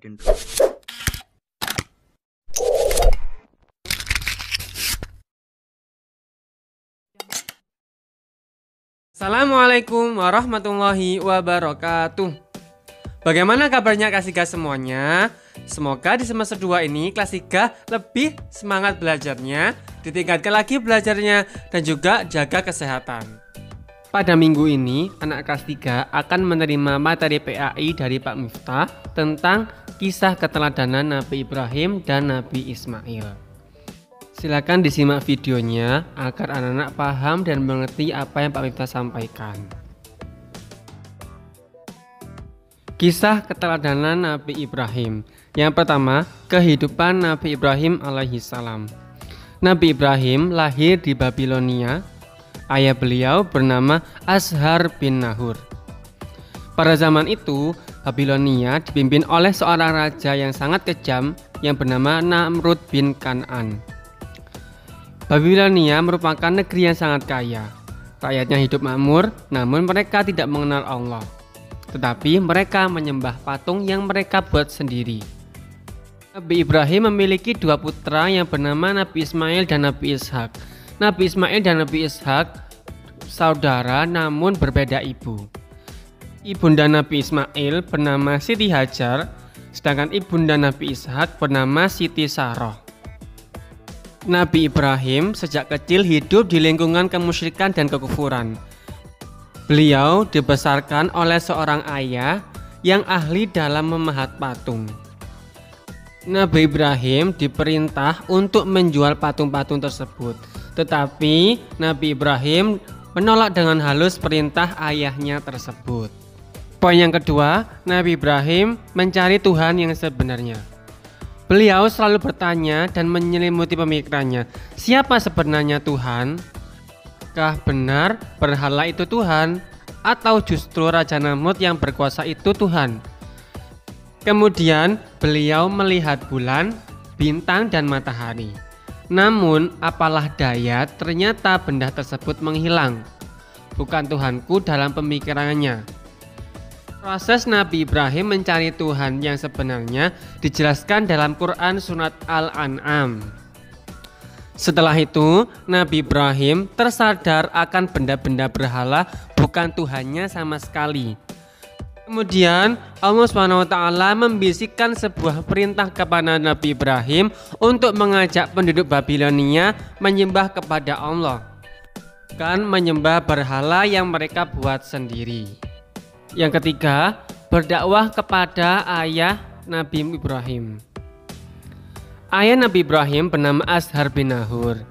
ikutin terus. Assalamualaikum warahmatullahi wabarakatuh. Bagaimana kabarnya kelas 3 semuanya? Semoga di semester 2 ini kelas 3 lebih semangat belajarnya, ditingkatkan lagi belajarnya, dan juga jaga kesehatan. Pada minggu ini, anak kelas 3 akan menerima materi PAI dari Pak Miftah tentang kisah keteladanan Nabi Ibrahim dan Nabi Ismail. Silakan disimak videonya agar anak-anak paham dan mengerti apa yang Pak Miftah sampaikan. Kisah keteladanan Nabi Ibrahim. Yang pertama, kehidupan Nabi Ibrahim alaihissalam. Nabi Ibrahim lahir di Babilonia. Ayah beliau bernama Azhar bin Nahur. Pada zaman itu, Babilonia dipimpin oleh seorang raja yang sangat kejam yang bernama Namrud bin Kan'an. Babilonia merupakan negeri yang sangat kaya. Rakyatnya hidup makmur, namun mereka tidak mengenal Allah. Tetapi mereka menyembah patung yang mereka buat sendiri. Nabi Ibrahim memiliki dua putra yang bernama Nabi Ismail dan Nabi Ishak. Nabi Ismail dan Nabi Ishak saudara namun berbeda ibu. Ibunda Nabi Ismail bernama Siti Hajar, sedangkan ibunda Nabi Ishak bernama Siti Saroh. Nabi Ibrahim sejak kecil hidup di lingkungan kemusyrikan dan kekufuran. Beliau dibesarkan oleh seorang ayah yang ahli dalam memahat patung. Nabi Ibrahim diperintah untuk menjual patung-patung tersebut, tetapi Nabi Ibrahim menolak dengan halus perintah ayahnya tersebut. Poin yang kedua, Nabi Ibrahim mencari Tuhan yang sebenarnya. Beliau selalu bertanya dan menyelimuti pemikirannya, siapa sebenarnya Tuhan? Apakah benar berhala itu Tuhan? Atau justru Raja Namrud yang berkuasa itu Tuhan? Kemudian beliau melihat bulan, bintang dan matahari. Namun apalah daya, ternyata benda tersebut menghilang. Bukan Tuhanku dalam pemikirannya. Proses Nabi Ibrahim mencari Tuhan yang sebenarnya dijelaskan dalam Quran Surat Al-An'am. Setelah itu, Nabi Ibrahim tersadar akan benda-benda berhala bukan Tuhannya sama sekali. Kemudian Allah SWT membisikkan sebuah perintah kepada Nabi Ibrahim untuk mengajak penduduk Babilonia menyembah kepada Allah, bukan menyembah berhala yang mereka buat sendiri. Yang ketiga, berdakwah kepada ayah Nabi Ibrahim. Ayah Nabi Ibrahim bernama Azhar bin Nahur.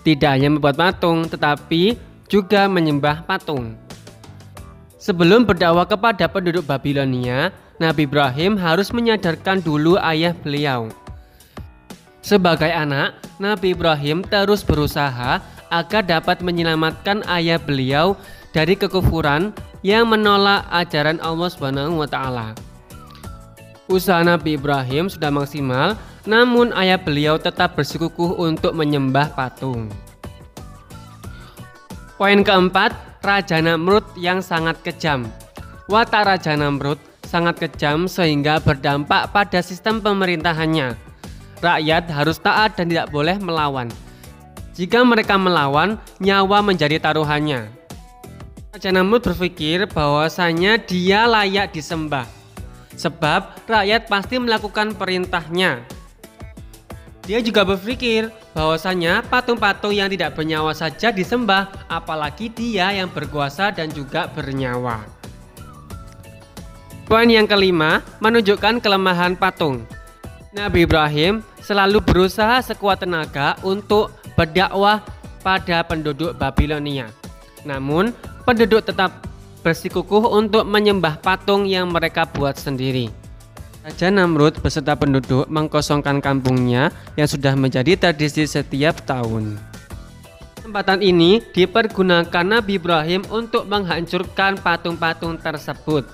Tidak hanya membuat patung, tetapi juga menyembah patung. Sebelum berdakwah kepada penduduk Babilonia, Nabi Ibrahim harus menyadarkan dulu ayah beliau. Sebagai anak, Nabi Ibrahim terus berusaha agar dapat menyelamatkan ayah beliau dari kekufuran yang menolak ajaran Allah SWT. Usaha Nabi Ibrahim sudah maksimal, namun ayah beliau tetap bersikukuh untuk menyembah patung. Poin keempat, Raja Namrud yang sangat kejam. Watak Raja Namrud sangat kejam sehingga berdampak pada sistem pemerintahannya. Rakyat harus taat dan tidak boleh melawan. Jika mereka melawan, nyawa menjadi taruhannya. Raja Namrud berpikir bahwasanya dia layak disembah, sebab rakyat pasti melakukan perintahnya. Dia juga berpikir bahwasanya patung-patung yang tidak bernyawa saja disembah, apalagi dia yang berkuasa dan juga bernyawa. Poin yang kelima, menunjukkan kelemahan patung. Nabi Ibrahim selalu berusaha sekuat tenaga untuk berdakwah pada penduduk Babilonia. Namun, penduduk tetap bersikukuh untuk menyembah patung yang mereka buat sendiri. Raja Namrud beserta penduduk mengkosongkan kampungnya yang sudah menjadi tradisi setiap tahun. Kesempatan ini dipergunakan Nabi Ibrahim untuk menghancurkan patung-patung tersebut.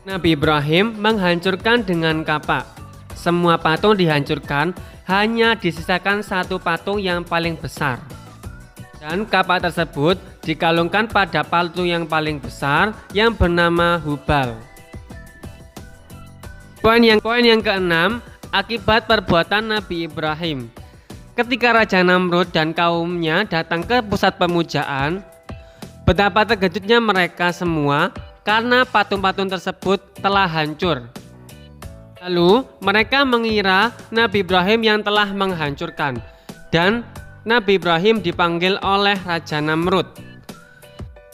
Nabi Ibrahim menghancurkan dengan kapak. Semua patung dihancurkan, hanya disisakan satu patung yang paling besar. Dan kapak tersebut dikalungkan pada patung yang paling besar yang bernama Hubal. Poin yang keenam, akibat perbuatan Nabi Ibrahim. Ketika Raja Namrud dan kaumnya datang ke pusat pemujaan, betapa terkejutnya mereka semua karena patung-patung tersebut telah hancur. Lalu mereka mengira Nabi Ibrahim yang telah menghancurkan, dan Nabi Ibrahim dipanggil oleh Raja Namrud.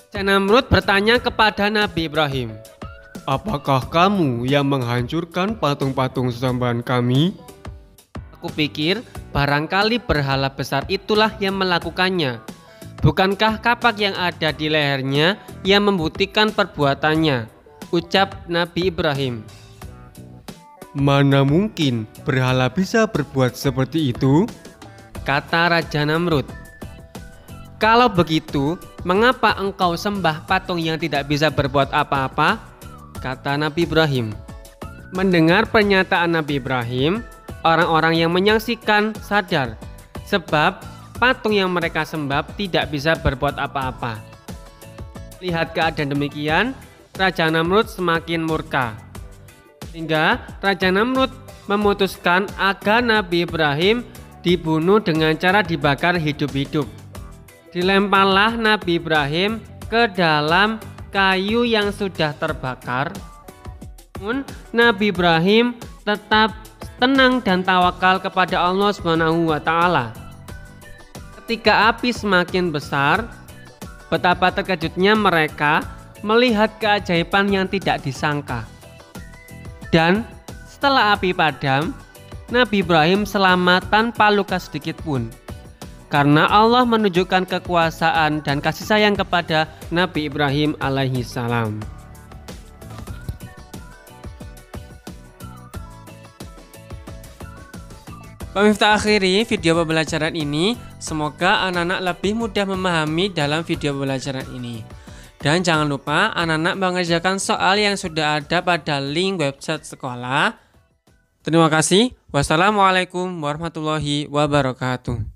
Raja Namrud bertanya kepada Nabi Ibrahim, "Apakah kamu yang menghancurkan patung-patung sesembahan kami?" Aku pikir barangkali berhala besar itulah yang melakukannya. Bukankah kapak yang ada di lehernya yang membuktikan perbuatannya? Ucap Nabi Ibrahim. "Mana mungkin berhala bisa berbuat seperti itu?" Kata Raja Namrud. "Kalau begitu, mengapa engkau sembah patung yang tidak bisa berbuat apa-apa?" Kata Nabi Ibrahim. Mendengar pernyataan Nabi Ibrahim, orang-orang yang menyaksikan sadar, sebab patung yang mereka sembah tidak bisa berbuat apa-apa. Lihat keadaan demikian, Raja Namrud semakin murka. Hingga Raja Namrud memutuskan agar Nabi Ibrahim dibunuh dengan cara dibakar hidup-hidup. Dilemparlah Nabi Ibrahim ke dalam kayu yang sudah terbakar. Namun Nabi Ibrahim tetap tenang dan tawakal kepada Allah SWT. Ketika api semakin besar, betapa terkejutnya mereka melihat keajaiban yang tidak disangka. Dan setelah api padam, Nabi Ibrahim selamat tanpa luka sedikit pun, karena Allah menunjukkan kekuasaan dan kasih sayang kepada Nabi Ibrahim alaihi salam. Pemirsa, akhiri video pembelajaran ini. Semoga anak-anak lebih mudah memahami dalam video pembelajaran ini. Dan jangan lupa anak-anak mengerjakan soal yang sudah ada pada link website sekolah. Terima kasih. Wassalamualaikum warahmatullahi wabarakatuh.